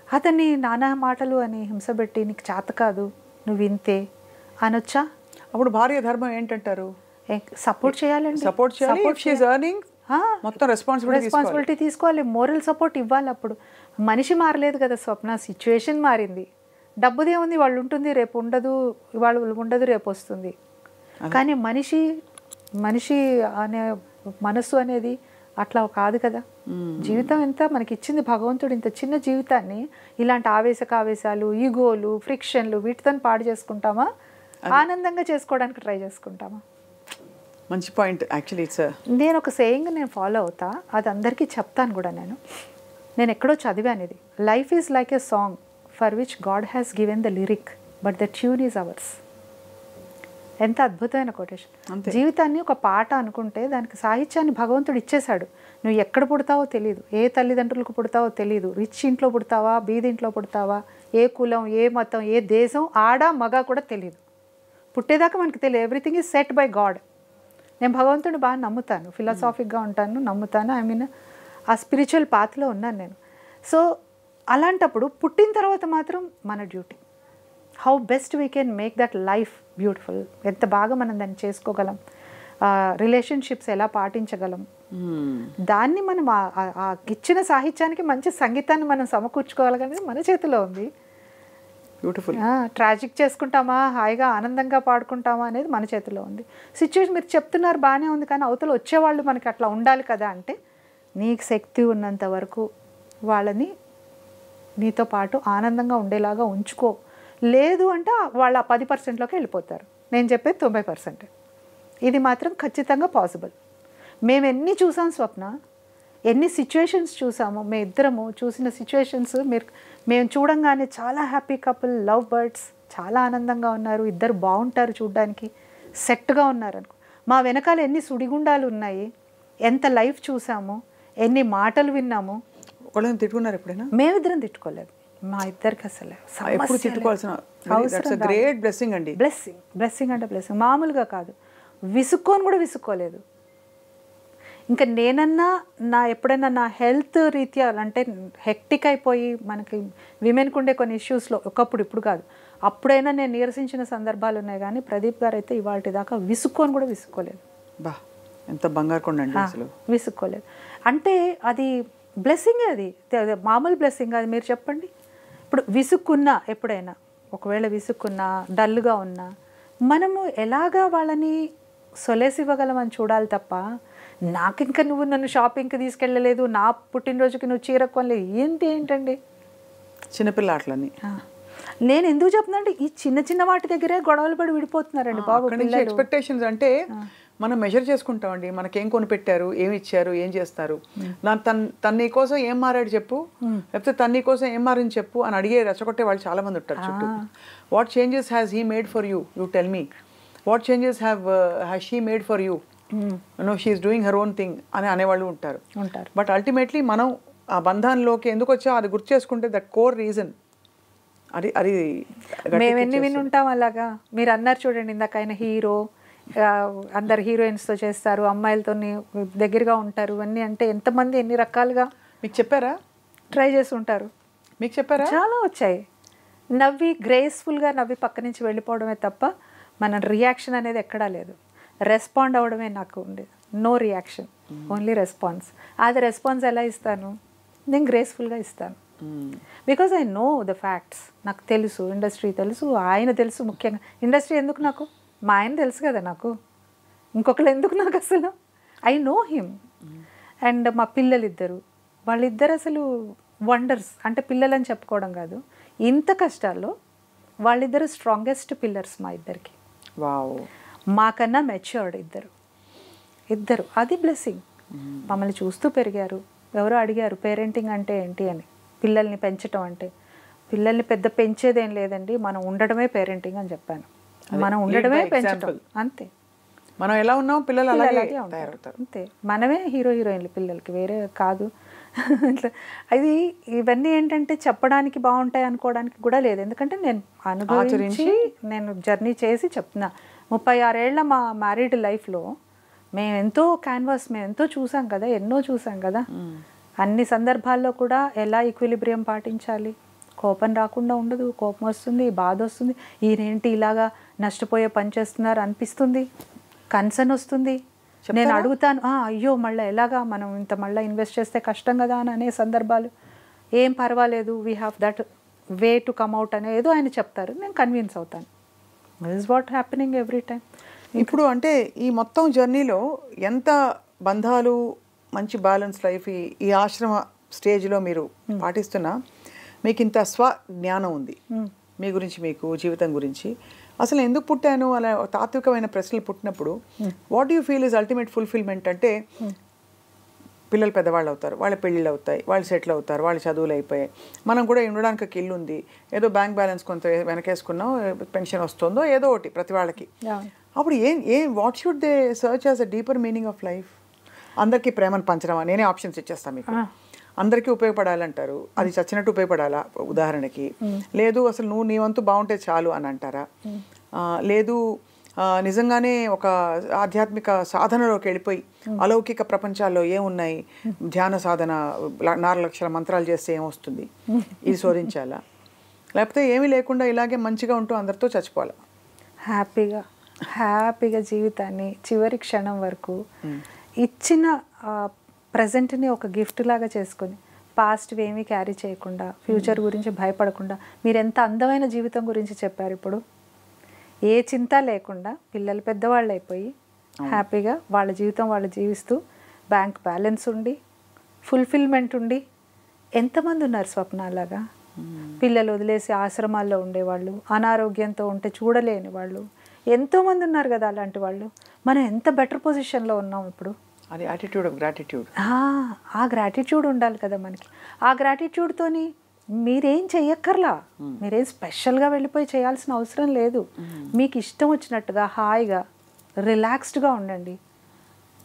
అతన్ని నానా మాటలు అని హింసబెట్టి నీకు చేత కాదు నువ్వు వింతే అనొచ్చా? అప్పుడు భార్య ధర్మం ఏంటంటారు? సపోర్ట్ చేయాలండి, సపోర్ట్ చేయాలి, మొత్తం రెస్పాన్సిబిలిటీ తీసుకోవాలి, మోరల్ సపోర్ట్ ఇవ్వాలి. అప్పుడు మనిషి మారలేదు కదా స్వప్న, సిచ్యువేషన్ మారింది. డబ్బుదే ఉంది, వాళ్ళు ఉంటుంది రేపు ఉండదు, వాళ్ళు ఉండదు రేపు వస్తుంది. కానీ మనిషి అనే మనసు అనేది అట్లా కాదు కదా. జీవితం ఎంత మనకి ఇచ్చింది భగవంతుడు, ఇంత చిన్న జీవితాన్ని ఇలాంటి ఆవేశాలు, ఈగోలు, ఫ్రిక్షన్లు వీటితో పాడు చేసుకుంటామా? ఆనందంగా చేసుకోవడానికి ట్రై చేసుకుంటామా? మంచి పాయింట్. యాక్చువల్లీ నేను ఒక సేయింగ్ నేను ఫాలో అవుతా, అది అందరికీ చెప్తాను కూడా. నేను ఎక్కడో చదివాను ఇది, life is like a song for which God has given the lyric but the tune is ours. ఎంత అద్భుతమైన కొటేషన్. జీవితాన్ని ఒక పాట అనుకుంటే దానికి సాహిత్యాన్ని భగవంతుడు ఇచ్చేశాడు. నువ్వు ఎక్కడ పుడతావో తెలియదు, ఏ తల్లిదండ్రులకు పుడతావో తెలియదు, రిచ్ ఇంట్లో పుడతావా, బీదింట్లో పుడతావా, ఏ కులం, ఏ మతం, ఏ దేశం, ఆడ మగ కూడా తెలియదు. పుట్టేదాకా మనకి తెలియదు. Everything is set by God. నేను భగవంతుడిని బాగా నమ్ముతాను, ఫిలాసాఫిక్గా ఉంటాను, నమ్ముతాను. ఐ మీన్ ఆ స్పిరిచువల్ పాత్లో ఉన్నాను నేను. సో అలాంటప్పుడు పుట్టిన తర్వాత మాత్రం మన duty, how best we can make that life beautiful, ఎంత బాగా మనం దాన్ని చేసుకోగలం, రిలేషన్షిప్స్ ఎలా పాటించగలం, దాన్ని మనం ఇచ్చిన సాహిత్యానికి మంచి సంగీతాన్ని మనం సమకూర్చుకోగలగనేది మన చేతిలో ఉంది. బ్యూటిఫుల్. ట్రాజిక్ చేసుకుంటామా, హాయిగా ఆనందంగా పాడుకుంటామా అనేది మన చేతిలో ఉంది. సిచ్యువేషన్ మీరు చెప్తున్నారు బాగానే ఉంది, కానీ అవతల వచ్చేవాళ్ళు మనకి అట్లా ఉండాలి కదా. అంటే నీకు శక్తి ఉన్నంత వరకు వాళ్ళని నీతో పాటు ఆనందంగా ఉండేలాగా ఉంచుకో. లేదు అంటే వాళ్ళు ఆ 10%లోకి వెళ్ళిపోతారు. నేను చెప్పేది 90%. ఇది మాత్రం ఖచ్చితంగా పాసిబుల్. మేము ఎన్ని చూసాం స్వప్న, ఎన్ని సిచ్యువేషన్స్ చూసాము, మేము ఇద్దరము చూసిన సిచ్యువేషన్స్ మేము చూడంగానే చాలా హ్యాపీ కపుల్, లవ్ బర్డ్స్, చాలా ఆనందంగా ఉన్నారు, ఇద్దరు బాగుంటారు, చూడ్డానికి సెట్గా ఉన్నారు అనుకో. మా వెనకాల ఎన్ని సుడిగుండాలు ఉన్నాయి, ఎంత లైఫ్ చూసాము, ఎన్ని మాటలు విన్నాము. వాళ్ళని తిట్టుకున్నారు ఎప్పుడైనా? మేమిద్దరం తిట్టుకోలేదు. మా ఇద్దరికి అసలు ఎప్పుడు తిట్టుకోవాల్సిన గ్రేట్ బ్లెస్సింగ్ అండి. బ్లెస్సింగ్ అంటే బ్లెస్సింగ్ మామూలుగా కాదు. విసుక్కొని కూడా విసుక్కోలేదు. ఇంకా నేనన్నా ఎప్పుడైనా నా హెల్త్ రీత్యా అంటే హెక్టిక్ అయిపోయి మనకి విమెన్కి ఉండే కొన్ని ఇష్యూస్లో ఒకప్పుడు, ఇప్పుడు కాదు, అప్పుడైనా నేను నీరసించిన సందర్భాలు ఉన్నాయి. కానీ ప్రదీప్ గారు అయితే ఇవాళ దాకా విసుక్కొని కూడా విసుక్కోలేదు. బా, ఎంత బంగారు కొండ అండి అసలు. విసుక్కోలేదు అంటే అది బ్లెస్సింగే. అది మామూలు బ్లెస్సింగ్ అది. మీరు చెప్పండి, ఇప్పుడు విసుక్కున్నా, ఎప్పుడైనా ఒకవేళ విసుక్కున్నా, డల్గా ఉన్నా, మనము ఎలాగా వాళ్ళని సొలేసి ఇవ్వగలమని చూడాలి తప్ప, నాకు ఇంకా నువ్వు నన్ను షాపింగ్కి తీసుకెళ్ళలేదు, నా పుట్టినరోజుకి నువ్వు చీర కొనలేదు, ఏంటండి చిన్నపిల్ల ఆటలని. నేను ఎందుకు చెప్తున్నా అంటే ఈ చిన్న చిన్న వాటి దగ్గరే గొడవలు పడి విడిపోతున్నారండి బాబు. ఎక్స్పెక్టేషన్స్ అంటే మనం మెజర్ చేసుకుంటామండి, మనకేం కొనిపెట్టారు, ఏమి ఇచ్చారు, ఏం చేస్తారు, తన నీ కోసం ఏం మారాడు చెప్పు, లేకపోతే తన నీ కోసం ఏం మారింది చెప్పు అని అడిగే రెచ్చగొట్టే వాళ్ళు చాలా మంది ఉంటారు చుట్టూ. What changes has he made for you, you tell me. What changes has she made for you, no she's doing her own thing అని అనేవాళ్ళు ఉంటారు. బట్ అల్టిమేట్లీ మనం ఆ బంధాల్లోకి ఎందుకు వచ్చా అది గుర్తు చేసుకుంటే దట్ కోర్ రీజన్ అది అది మేము ఎన్ని విని ఉంటాం అలాగా. మీరు అన్నారు చూడండి ఇందాక, ఆయన హీరో, అందరు హీరోయిన్స్తో చేస్తారు, అమ్మాయిలతో దగ్గరగా ఉంటారు అన్నీ. అంటే ఎంతమంది ఎన్ని రకాలుగా మీకు చెప్పారా, ట్రై చేసి ఉంటారు. మీకు చెప్పారా? చాలా వచ్చాయి. నవ్వి గ్రేస్ఫుల్గా నవ్వి పక్క నుంచి వెళ్ళిపోవడమే తప్ప మన రియాక్షన్ అనేది ఎక్కడా లేదు. రెస్పాండ్ అవ్వడమే నాకు ఉండేది. No reaction, only response. అది రెస్పాన్స్ ఎలా ఇస్తాను, నేను గ్రేస్ఫుల్గా ఇస్తాను. Because I know the facts. నాకు తెలుసు, ఇండస్ట్రీ తెలుసు, ఆయన తెలుసు. ముఖ్యంగా ఇండస్ట్రీ ఎందుకు నాకు, మా ఆయన తెలుసు కదా నాకు, ఇంకొకరు ఎందుకు నాకు అసలు. I know him. అండ్ మా పిల్లలిద్దరు, వాళ్ళిద్దరు అసలు వండర్స్. అంటే పిల్లలని చెప్పుకోవడం కాదు, ఇంత కష్టాల్లో వాళ్ళిద్దరు స్ట్రాంగెస్ట్ పిల్లర్స్ మా ఇద్దరికి. వావ్. మాకన్నా మెచ్యూర్డ్ ఇద్దరు. అది బ్లెస్సింగ్. మమ్మల్ని చూస్తూ పెరిగారు. ఎవరో అడిగారు పేరెంటింగ్ అంటే ఏంటి అని, పిల్లల్ని పెంచడం అంటే. పిల్లల్ని పెద్ద పెంచేదేం లేదండి, మనం ఉండడమే పేరెంటింగ్ అని చెప్పాను. మనం ఉండడమే పెంచడం, అంతే. మనం ఎలా ఉన్నాం పిల్లలు అలాగే తయారవుతారు, అంతే. మనమే హీరోయిన్లు పిల్లలకి, వేరే కాదు. అది ఇవన్నీ ఏంటంటే చెప్పడానికి బాగుంటాయి అనుకోవడానికి కూడా లేదు. ఎందుకంటే నేను అనుభవించి, నేను జర్నీ చేసి చెప్తున్నా. 36 ఏళ్ల మా మ్యారీడ్ లైఫ్లో మేము ఎంతో క్యాన్వాస్, మేము ఎంతో చూసాం కదా, ఎన్నో చూసాం కదా. అన్ని సందర్భాల్లో కూడా ఎలా ఈక్విలిబ్రియం పాటించాలి, కోపం రాకుండా ఉండదు, కోపం వస్తుంది, బాధ వస్తుంది, ఈయనేంటి ఇలాగా నష్టపోయే పని చేస్తున్నారు అనిపిస్తుంది, కన్సర్న్ వస్తుంది. నేను అడుగుతాను, అయ్యో మళ్ళీ ఎలాగా, మనం ఇంత మళ్ళీ ఇన్వెస్ట్ చేస్తే కష్టం కదా అని అనే సందర్భాలు. ఏం పర్వాలేదు, we have that way to come out అని ఏదో ఆయన చెప్తారు, నేను కన్విన్స్ అవుతాను. This is what happening every time. ఇప్పుడు అంటే ఈ మొత్తం జర్నీలో ఎంత బంధాలు, మంచి బ్యాలెన్స్ లైఫ్ ఈ ఆశ్రమ స్టేజ్లో మీరు పాటిస్తున్నా, మీకు ఇంత స్వజ్ఞానం ఉంది మీ గురించి, మీకు జీవితం గురించి. అసలు ఎందుకు పుట్టాను అలా తాత్వికమైన ప్రశ్నలు పుట్టినప్పుడు what you feel is ultimate fulfilment అంటే, పిల్లలు పెద్దవాళ్ళు అవుతారు, వాళ్ళ పెళ్ళిళ్ళు అవుతాయి, వాళ్ళు సెటిల్ అవుతారు, వాళ్ళ చదువులు అయిపోయాయి, మనం కూడా ఉండడానికి ఒక ఇల్లు ఉంది, ఏదో బ్యాంక్ బ్యాలెన్స్ కొంత వెనకేసుకున్నాం, పెన్షన్ వస్తుందో ఏదో ఒకటి ప్రతి వాళ్ళకి. అప్పుడు what should they search as a deeper meaning of life? అందరికీ ప్రేమను పంచడం, నేనే ఆప్షన్స్ ఇచ్చేస్తాను మీకు. అందరికీ ఉపయోగపడాలంటారు, అది చచ్చినట్టు ఉపయోగపడాలా ఉదాహరణకి? లేదు అసలు నీ వంతు బాగుంటే చాలు అని అంటారా? లేదు నిజంగానే ఒక ఆధ్యాత్మిక సాధనలోకి వెళ్ళిపోయి అలౌకిక ప్రపంచాల్లో ఏమున్నాయి, ధ్యాన సాధన 4 లక్షల మంత్రాలు చేస్తే ఏమొస్తుంది, ఇది శోధించాలా? లేకపోతే ఏమీ లేకుండా ఇలాగే మంచిగా ఉంటూ అందరితో చచ్చిపోవాలా? హ్యాపీగా జీవితాన్ని చివరి క్షణం వరకు ఇచ్చిన ప్రజెంట్ని ఒక గిఫ్ట్ లాగా చేసుకొని, పాస్ట్ ఏమీ క్యారీ చేయకుండా, ఫ్యూచర్ గురించి భయపడకుండా. మీరు ఎంత అందమైన జీవితం గురించి చెప్పారు ఇప్పుడు. ఏ చింత లేకుండా పిల్లలు పెద్దవాళ్ళు అయిపోయి హ్యాపీగా వాళ్ళ జీవితం వాళ్ళు జీవిస్తూ, బ్యాంక్ బ్యాలెన్స్ ఉండి, ఫుల్ఫిల్మెంట్ ఉండి. ఎంతమంది ఉన్నారు స్వప్న అలాగా? పిల్లలు వదిలేసి ఆశ్రమాల్లో ఉండేవాళ్ళు, అనారోగ్యంతో ఉంటే చూడలేని వాళ్ళు ఎంతోమంది ఉన్నారు కదా అలాంటి వాళ్ళు. మనం ఎంత బెటర్ పొజిషన్లో ఉన్నాం ఇప్పుడు. అది యాటిట్యూడ్ ఆఫ్ గ్రాటిట్యూడ్. ఆ గ్రాటిట్యూడ్ ఉండాలి కదా మనకి. ఆ గ్రాటిట్యూడ్తోని మీరేం చెయ్యక్కర్లా, మీరేం స్పెషల్గా వెళ్ళిపోయి చేయాల్సిన అవసరం లేదు. మీకు ఇష్టం వచ్చినట్టుగా హాయిగా రిలాక్స్డ్గా ఉండండి,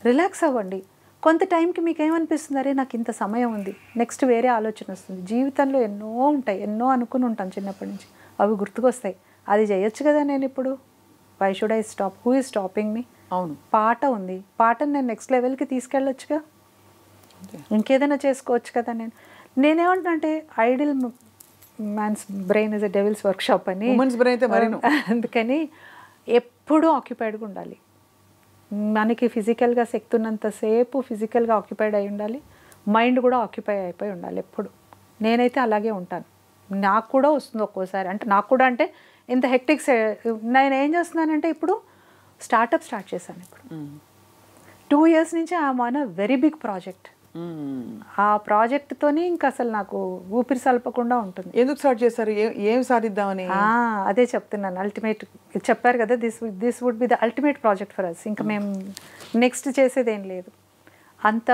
రిలాక్స్ అవ్వండి. కొంత టైంకి మీకు ఏమనిపిస్తుంది, అరే నాకు ఇంత సమయం ఉంది, నెక్స్ట్ వేరే ఆలోచన వస్తుంది. జీవితంలో ఎన్నో ఉంటాయి, ఎన్నో అనుకుని ఉంటాం చిన్నప్పటి నుంచి, అవి గుర్తుకొస్తాయి. అది చేయొచ్చు కదా నేను ఇప్పుడు. Why should I stop? Who is stopping me? అవును, పాట ఉంది, పాటను నేను నెక్స్ట్ లెవెల్కి తీసుకెళ్ళొచ్చుగా, ఇంకేదైనా చేసుకోవచ్చు కదా. నేనేమంటున్నా అంటే idle man's brain is a devil's workshop అని. అందుకని ఎప్పుడూ ఆక్యుపైడ్గా ఉండాలి. మనకి ఫిజికల్గా శక్తి ఉన్నంతసేపు ఫిజికల్గా ఆక్యుపైడ్ అయి ఉండాలి, మైండ్ కూడా ఆక్యుపై అయిపోయి ఉండాలి ఎప్పుడు. నేనైతే అలాగే ఉంటాను. నాకు కూడా వస్తుంది ఒక్కోసారి, అంటే నాకు కూడా అంటే ఇంత హెక్టిక్స్. నేను ఏం చేస్తున్నానంటే ఇప్పుడు స్టార్ట్ చేశాను. ఇప్పుడు 2 years నుంచి I'm on a very big project. ఆ ప్రాజెక్ట్తోని ఇంకా అసలు నాకు ఊపిరి సల్పకుండా ఉంటుంది. ఎందుకు స్టార్ట్ చేశారు? ఏం సాధిద్దామని? అదే చెప్తున్నాను. అల్టిమేట్ చెప్పారు కదా, this would be the ultimate project for us. ఇంకా మేము నెక్స్ట్ చేసేది ఏం లేదు. అంత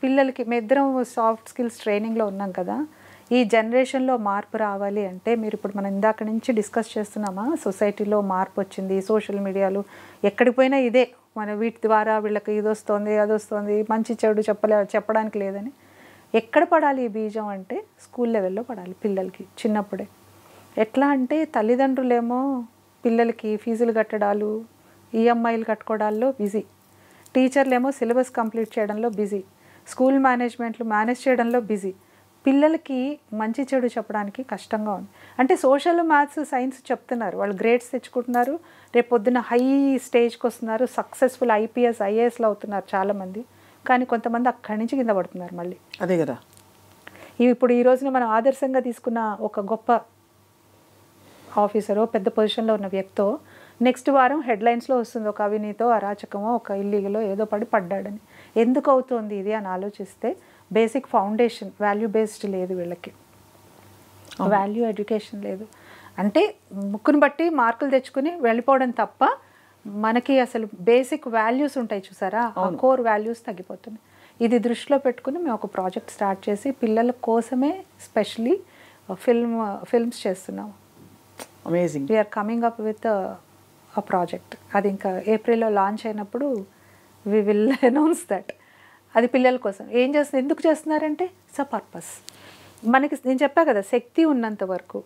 పిల్లలకి మేము ఇద్దరం సాఫ్ట్ స్కిల్స్ ట్రైనింగ్లో ఉన్నాం కదా. ఈ జనరేషన్లో మార్పు రావాలి అంటే, మీరు ఇప్పుడు మనం ఇందాక నుంచి డిస్కస్ చేస్తున్నామా, సొసైటీలో మార్పు వచ్చింది, సోషల్ మీడియాలు ఎక్కడికి పోయినా ఇదే, మన వీటి ద్వారా వీళ్ళకి ఇది వస్తుంది అది వస్తుంది, మంచి చెడు చెప్పడానికి లేదని. ఎక్కడ పడాలి ఈ బీజం అంటే స్కూల్ లెవెల్లో పడాలి పిల్లలకి చిన్నప్పుడే. ఎట్లా అంటే తల్లిదండ్రులేమో పిల్లలకి ఫీజులు కట్టడాలు, ఈఎంఐలు కట్టుకోవడాల్లో బిజీ, టీచర్లేమో సిలబస్ కంప్లీట్ చేయడంలో బిజీ, స్కూల్ మేనేజ్మెంట్లు మేనేజ్ చేయడంలో బిజీ. పిల్లలకి మంచి చెడు చెప్పడానికి కష్టంగా ఉంది. అంటే సోషల్, మ్యాథ్స్, సైన్స్ చెప్తున్నారు, వాళ్ళు గ్రేడ్స్ తెచ్చుకుంటున్నారు, రేపు పొద్దున్న హై స్టేజ్కి వస్తున్నారు, సక్సెస్ఫుల్ ఐపీఎస్ ఐఏఎస్లో అవుతున్నారు చాలామంది. కానీ కొంతమంది అక్కడి నుంచి కింద పడుతున్నారు మళ్ళీ. అదే కదా. ఇప్పుడు ఈ రోజున మనం ఆదర్శంగా తీసుకున్న ఒక గొప్ప ఆఫీసరో పెద్ద పొజిషన్లో ఉన్న వ్యక్తో నెక్స్ట్ వారం హెడ్లైన్స్లో వస్తుంది, ఒక అవినీతో అరాచకమో ఒక ఇల్లీగలో ఏదో పడ్డాడని. ఎందుకు అవుతుంది ఇది అని ఆలోచిస్తే బేసిక్ ఫౌండేషన్ వాల్యూ బేస్డ్ లేదు వీళ్ళకి, వాల్యూ ఎడ్యుకేషన్ లేదు. అంటే ముక్కును బట్టి మార్కులు తెచ్చుకుని వెళ్ళిపోవడం తప్ప మనకి అసలు బేసిక్ వాల్యూస్ ఉంటాయి చూసారా, ఆ కోర్ వాల్యూస్ తగ్గిపోతున్నాయి. ఇది దృష్టిలో పెట్టుకుని మేము ఒక ప్రాజెక్ట్ స్టార్ట్ చేసి పిల్లల కోసమే స్పెషలీ ఫిల్మ్స్ చేస్తున్నాము. Amazing. We're coming up with a project. అది ఇంకా ఏప్రిల్లో లాంచ్ అయినప్పుడు వి విల్ అనౌన్స్ దట్. అది పిల్లల కోసం ఏం చేస్తుంది, ఎందుకు చేస్తున్నారంటే ఇట్స్ అ పర్పస్. మనకి నేను చెప్పా కదా, శక్తి ఉన్నంత వరకు,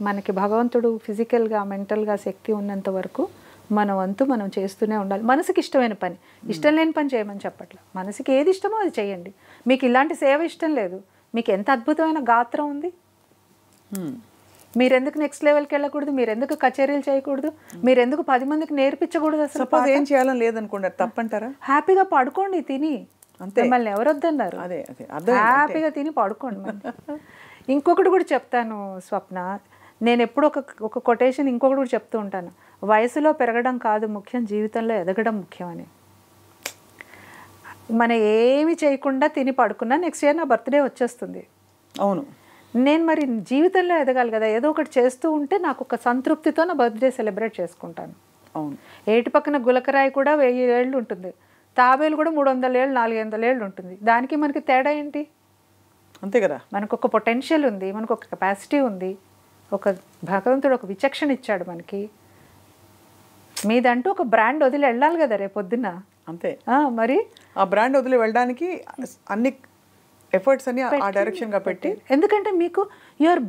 మనకి భగవంతుడు ఫిజికల్గా మెంటల్గా శక్తి ఉన్నంత వరకు మన వంతు మనం చేస్తూనే ఉండాలి. మనసుకి ఇష్టమైన పని, ఇష్టం లేని పని చేయమని చెప్పట్లా. మనసుకి ఏది ఇష్టమో అది చేయండి. మీకు ఇలాంటి సేవ ఇష్టం లేదు, మీకు ఎంత అద్భుతమైన గాత్రం ఉంది, మీరెందుకు నెక్స్ట్ లెవెల్కి వెళ్ళకూడదు, మీరెందుకు కచేరీలు చేయకూడదు, మీరెందుకు 10 మందికి నేర్పించకూడదు? అసలు ఏం చేయాలని లేదనుకుంటారు, తప్పంటారా? హ్యాపీగా పడుకోండి తిని, మిమ్మల్ని ఎవరు వద్దన్నారు? హ్యాపీగా తిని పడుకోండి. ఇంకొకటి కూడా చెప్తాను స్వప్న, నేను ఎప్పుడు ఒక కొటేషన్ ఇంకొకటి కూడా చెప్తూ ఉంటాను, వయసులో పెరగడం కాదు ముఖ్యం, జీవితంలో ఎదగడం ముఖ్యం అని. మనం ఏమి చేయకుండా తిని పడుకున్నా నెక్స్ట్ ఇయర్ నా బర్త్డే వచ్చేస్తుంది. అవును, నేను మరి జీవితంలో ఎదగాలి కదా, ఏదో ఒకటి చేస్తూ ఉంటే నాకు ఒక సంతృప్తితో నా బర్త్డే సెలబ్రేట్ చేసుకుంటాను. అవును, ఏటి పక్కన గులకరాయి కూడా 1000 ఏళ్ళు ఉంటుంది, తాబేలు కూడా 300 ఏళ్ళు 400 ఏళ్ళు ఉంటుంది. దానికి మనకి తేడా ఏంటి? అంతే కదా. మనకు ఒక పొటెన్షియల్ ఉంది, మనకు ఒక కెపాసిటీ ఉంది, ఒక భగవంతుడు ఒక విచక్షణ ఇచ్చాడు మనకి. మీదంటూ ఒక బ్రాండ్ వదిలి వెళ్ళాలి కదా రేపొద్దున. అంతే మరి ఆ బ్రాండ్ వదిలి వెళ్ళడానికి అన్ని ఎఫర్ట్స్ అని ఆ డైరెక్షన్గా పెట్టి, ఎందుకంటే మీకు యు ఆర్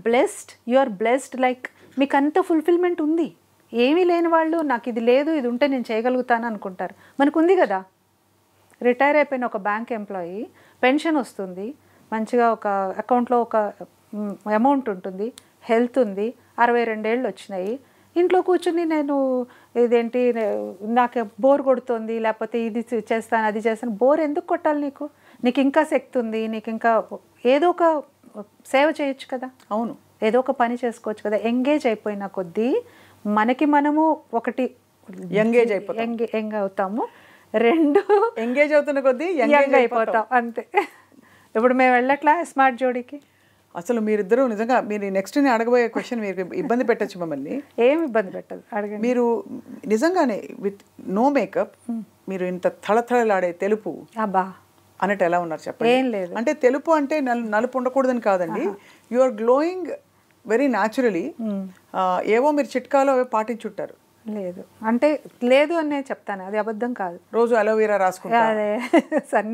బ్లెస్డ్ లైక్ మీకు అంత ఫుల్ఫిల్మెంట్ ఉంది. ఏమీ లేని వాళ్ళు నాకు ఇది లేదు, ఇది ఉంటే నేను చేయగలుగుతాను అనుకుంటారు. మనకు ఉంది కదా. రిటైర్ అయిపోయిన ఒక బ్యాంక్ ఎంప్లాయీ, పెన్షన్ వస్తుంది, మంచిగా ఒక అకౌంట్లో ఒక అమౌంట్ ఉంటుంది, హెల్త్ ఉంది, 62 ఏళ్ళు వచ్చినాయి, ఇంట్లో కూర్చుని నేను ఇదేంటి నాకు బోర్ కొడుతుంది, లేకపోతే ఇది చేస్తాను అది చేస్తాను. బోర్ ఎందుకు కొట్టాలి? నీకు ఇంకా శక్తి ఉంది, నీకు ఇంకా ఏదో ఒక సేవ చేయొచ్చు కదా. అవును, ఏదో ఒక పని చేసుకోవచ్చు కదా. ఎంగేజ్ అయిపోయిన కొద్దీ మనకి మనము ఒకటి యంగ్ అవుతాము, 2 ఎంగేజ్ అవుతున్న కొద్దీ యంగ్ అయిపోతాం. అంతే. ఇప్పుడు మేము వెళ్ళట్లా స్మార్ట్ జోడీకి, అసలు మీరిద్దరూ నిజంగా మీరు నెక్స్ట్ నేను అడగబోయే క్వశ్చన్ మీరు ఇబ్బంది పెట్టచ్చు మమ్మల్ని. ఏమి ఇబ్బంది పెట్టదు, అడగండి. మీరు నిజంగానే విత్ నో మేకప్ మీరు ఇంత థళథళలాడే తెలుపు అబ్బా అన్నట్టు ఎలా ఉన్నారు చెప్పండి. ఏం లేదు. అంటే తెలుపు అంటే నలుపు ఉండకూడదని కాదండి, you are glowing very naturally. ఏవో మీరు చిట్కాలో పాటించుంటారు. లేదు అంటే లేదు అని నేను చెప్తాను, అది అబద్ధం కాదు. రోజు అలోవెరా రాసుకుంటారు. అదే సార్,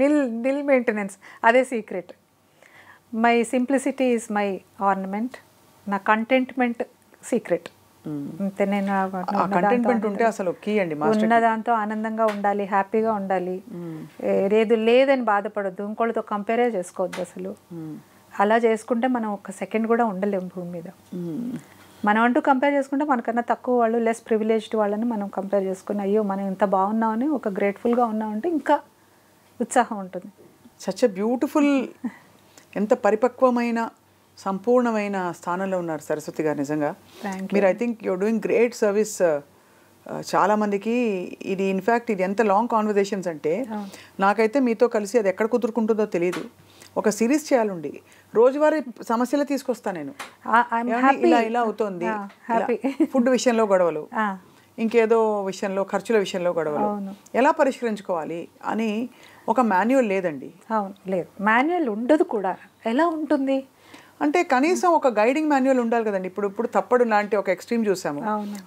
నిల్ మెయింటెనెన్స్, అదే secret. My simplicity is my ornament, నా కంటెంట్మెంట్ సీక్రెట్. అంతే. నేను కంటెంట్మెంట్ ఉంటే అసలు కీ అండి. ఉన్న దాంతో ఆనందంగా ఉండాలి, హ్యాపీగా ఉండాలి. లేదని బాధపడద్దు, ఇంకోళ్ళతో కంపేరే చేసుకోవద్దు అసలు. అలా చేసుకుంటే మనం ఒక సెకండ్ కూడా ఉండలేము భూమి మీద. మనం అంటూ కంపేర్ చేసుకుంటే మనకన్నా తక్కువ వాళ్ళు, లెస్ ప్రివిలేజ్డ్ వాళ్ళని మనం కంపేర్ చేసుకుని అయ్యో మనం ఇంత బాగున్నామని ఒక గ్రేట్ఫుల్గా ఉన్నామంటే ఇంకా ఉత్సాహం ఉంటుంది. సచ్ ఎ బ్యూటిఫుల్, ఎంత పరిపక్వమైన సంపూర్ణమైన స్థానంలో ఉన్నారు సరస్వతి గారు. నిజంగా మీరు I think you're doing great service చాలామందికి. ఇది ఇన్ఫ్యాక్ట్ ఇది ఎంత లాంగ్ కాన్వర్జేషన్స్ అంటే నాకైతే మీతో కలిసి అది ఎక్కడ కుదురుకుంటుందో తెలియదు. ఒక సిరీస్ చేయాలండి, రోజువారీ సమస్యలు తీసుకొస్తాను నేను. ఇలా అవుతుంది, ఫుడ్ విషయంలో గొడవలు, ఇంకేదో విషయంలో ఖర్చుల విషయంలో గొడవలు, ఎలా పరిష్కరించుకోవాలి అని ఒక మాన్యువల్ లేదండి. అవును, లేదు, మాన్యువల్ ఉండదు కూడా. ఎలా ఉంటుంది అంటే కనీసం ఒక గైడింగ్ మాన్యువల్ ఉండాలి కదండి. ఇప్పుడు తప్పడు లాంటి ఒక ఎక్స్ట్రీమ్ చూసాము,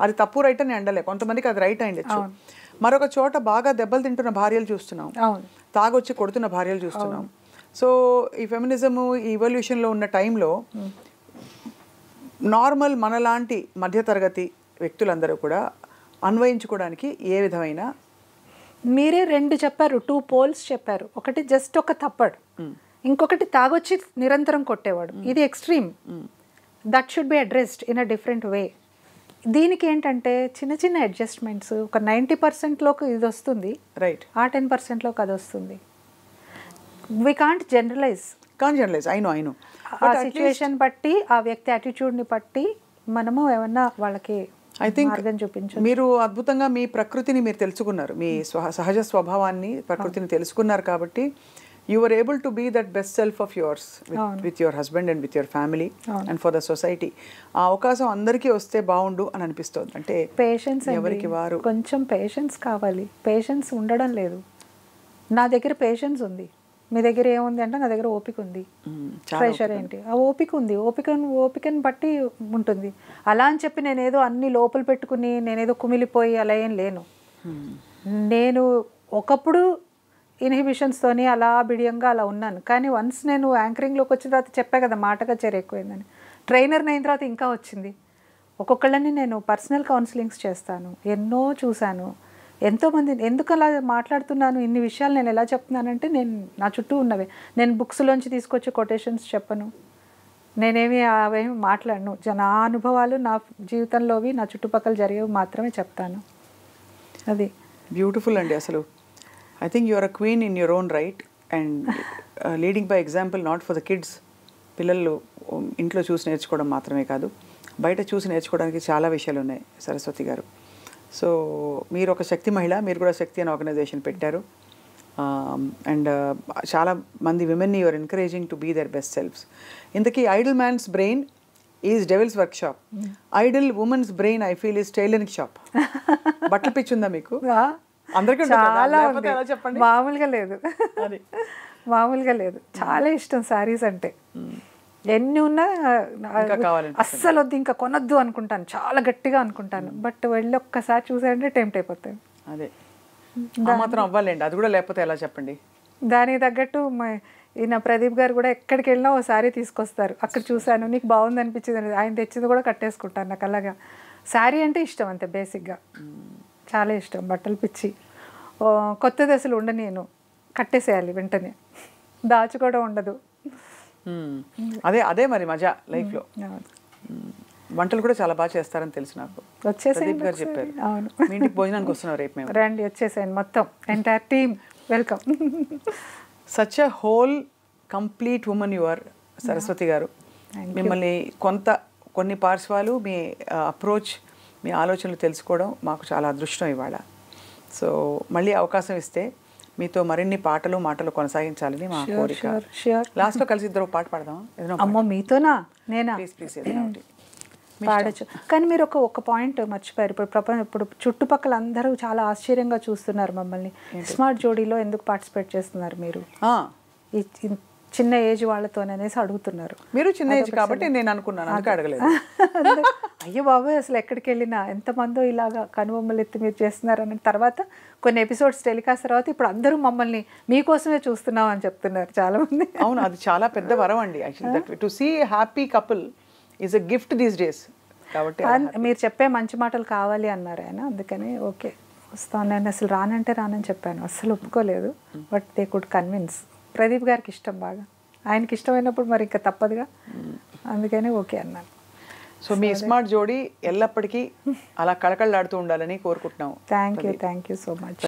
అది తప్పు రైట్ అని అండలే, కొంతమందికి అది రైట్ అయిండొచ్చు. మరొక చోట బాగా దెబ్బలు తింటున్న భార్యలు చూస్తున్నాం, తాగొచ్చి కొడుతున్న భార్యలు చూస్తున్నాం. సో ఈ ఫెమినిజము ఈ ఇవల్యూషన్లో ఉన్న టైంలో నార్మల్ మనలాంటి మధ్యతరగతి వ్యక్తులందరూ కూడా అన్వయించుకోవడానికి ఏ విధమైన, మీరే రెండు చెప్పారు, 2 పోల్స్ చెప్పారు. ఒకటి జస్ట్ ఒక తప్పడు, ఇంకొకటి తాగొచ్చి నిరంతరం కొట్టేవాడు. ఇది extreme. That should be addressed in a different way. దీనికి ఏంటంటే చిన్న చిన్న అడ్జస్ట్మెంట్స్. ఒక 90%లోకి ఇది వస్తుంది, రైట్, ఆ 10%లోకి అది వస్తుంది. We can't generalise. I know ఆ సిచ్యువేషన్ బట్టి, ఆ వ్యక్తి యాటిట్యూడ్ని బట్టి మనము ఏమన్నా వాళ్ళకి ఐ థింక్ మీరు అద్భుతంగా మీ ప్రకృతిని మీరు తెలుసుకున్నారు, మీ సహజ స్వభావాన్ని ప్రకృతిని తెలుసుకున్నారు. కాబట్టి you were able to be that best self of yours with your husband and with your family and for the society. ఆ అవకాశం అందరికీ వస్తే బాగుండు అని అనిపిస్తుంది. అంటే పేషెన్స్, ఎవరికి వారు కొంచెం పేషెన్స్ కావాలి. పేషెన్స్ ఉండడం లేదు. నా దగ్గర పేషెన్స్ ఉంది, మీ దగ్గర ఏముంది అంటే నా దగ్గర ఓపిక ఉంది. ప్రెషర్ ఏంటి, ఆ ఓపిక ఉంది. ఓపికని బట్టి ఉంటుంది. అలా అని చెప్పి నేనేదో అన్ని లోపల పెట్టుకుని నేనేదో కుమిలిపోయి అలా ఏం లేను. నేను ఒకప్పుడు ఇన్హిబిషన్స్తోని అలా బిడియంగా అలా ఉన్నాను. కానీ వన్స్ నేను యాంకరింగ్లోకి వచ్చిన తర్వాత చెప్పా కదా, మాటగా చేరు ఎక్కువైందని. ట్రైనర్ని అయిన తర్వాత ఇంకా వచ్చింది. ఒక్కొక్కళ్ళని నేను పర్సనల్ కౌన్సిలింగ్స్ చేస్తాను. ఎన్నో చూశాను, ఎంతోమంది. ఎందుకు అలా మాట్లాడుతున్నాను, ఇన్ని విషయాలు నేను ఎలా చెప్తున్నానంటే నేను నా చుట్టూ ఉన్నవే. నేను బుక్స్లోంచి తీసుకొచ్చి కొటేషన్స్ చెప్పను, నేనేమి అవేమి మాట్లాడను. నా అనుభవాలు, నా జీవితంలోవి, నా చుట్టుపక్కల జరిగేవి మాత్రమే చెప్తాను. అది బ్యూటిఫుల్ అండి. అసలు I think you are a queen in your own right and leading by example, not for the kids. పిల్లలు ఇంట్లో చూసి నేర్చుకోవడం మాత్రమే కాదు, బయట చూసి నేర్చుకోవడానికి చాలా విషయాలు ఉన్నాయి సరస్వతి గారు. సో మీరు ఒక శక్తి మహిళ, మీరు కూడా శక్తి అనే ఆర్గనైజేషన్ పెట్టారు. అండ్ చాలా మంది విమెన్ని you are encouraging to be their best selfs. ఇంతకీ idle man's brain is devil's workshop, idle women's brain I feel is tailoring shop. బట్టలు పిచ్చి ఉందా మీకు? చెప్పండి. మామూలుగా లేదు, మామూలుగా లేదు. చాలా ఇష్టం శారీస్ అంటే. ఎన్ని ఉన్నా అస్సలు వద్దు, ఇంకా కొనొద్దు అనుకుంటాను, చాలా గట్టిగా అనుకుంటాను. బట్ వెళ్ళి ఒక్కసారి చూసారంటే టెంప్ట్ అయిపోతాను. అదే మాత్రం అవ్వాలండి, అది కూడా లేకపోతే ఎలా చెప్పండి. దానికి తగ్గట్టు ఈయన ప్రదీప్ గారు కూడా ఎక్కడికి వెళ్ళినా ఓ శారీ తీసుకొస్తారు. అక్కడ చూశాను, నీకు బాగుంది అనిపించింది, ఆయన తెచ్చింది కూడా కట్టేసుకుంటాను. నాకు అలాగా శారీ అంటే ఇష్టం అంతే, బేసిక్గా చాలా ఇష్టం. బట్టలు పిచ్చి. కొత్త దశలు ఉండ, నేను కట్టేసేయాలి వెంటనే, దాచుకోవడం ఉండదు. అదే మరి మజా లైఫ్లో. వంటలు కూడా చాలా బాగా చేస్తారని తెలుసు నాకు, ప్రదీప్ గారు చెప్పారు. అవును, మీ ఇంటికి భోజనానికి వస్తున్నాం రేపు మేము. రండి, వచ్చేసాను, మొత్తం entire team welcome. Such a whole complete women you are Saraswati గారు. మిమ్మల్ని కొన్ని పార్శ్వాలు, మీ అప్రోచ్, మీ ఆలోచనలు తెలుసుకోవడం మాకు చాలా అదృష్టం ఇవాళ. సో మళ్ళీ అవకాశం ఇస్తే మీతో మరిన్ని పాటలు మాటలు కొనసాగించాలని మా కోరిక. షూర్. లాస్ట్లో కలిసి ఇద్దరు పాట పాడదాం. ఏదైనా అమ్మో మీతోనా? నేనా? ప్లీజ్ ఏదైనా ఒకటి పాడచ్చు. కానీ మీరు ఒక పాయింట్ మర్చిపోయారు. ఇప్పుడు చుట్టుపక్కల అందరూ చాలా ఆశ్చర్యంగా చూస్తున్నారు మమ్మల్ని. స్మార్ట్ జోడీలో ఎందుకు పార్టిసిపేట్ చేస్తున్నారు మీరు, ఈ చిన్న ఏజ్ వాళ్ళతోననేసి అడుగుతున్నారు. మీరు చిన్న ఏజ్ కాబట్టి నేను అనుకున్నాను, అందుకే అడగలేదు. అయ్యో బాబాయ్, అసలు ఎక్కడికి వెళ్ళినా ఎంతమందో ఇలాగా కనుబొమ్మలు ఎత్తి మీరు చేస్తున్నారు అని. తర్వాత కొన్ని ఎపిసోడ్స్ టెలికాస్ట్ తర్వాత ఇప్పుడు అందరూ మమ్మల్ని మీకోసమే చూస్తున్నాం అని చెప్తున్నారు చాలామంది. అవును, అది చాలా పెద్ద వరం అండి. Actually to see happy couple is a gift these days. కాబట్టి మీరు చెప్పే మంచి మాటలు కావాలి అన్నారు ఆయన, అందుకని ఓకే వస్తాను. నేను అసలు రానంటే రానని చెప్పాను, అస్సలు ఒప్పుకోలేదు. But they could convince. Pradeep గారికి ఇష్టం బాగా, ఆయనకి ఇష్టమైనప్పుడు మరి ఇంకా తప్పదుగా, అందుకని ఓకే అన్నాను. సో మీ స్మార్ట్ జోడీ ఎల్లప్పటికీ అలా కళకళలాడుతూ ఉండాలని కోరుకుంటున్నాం. Thank you so much.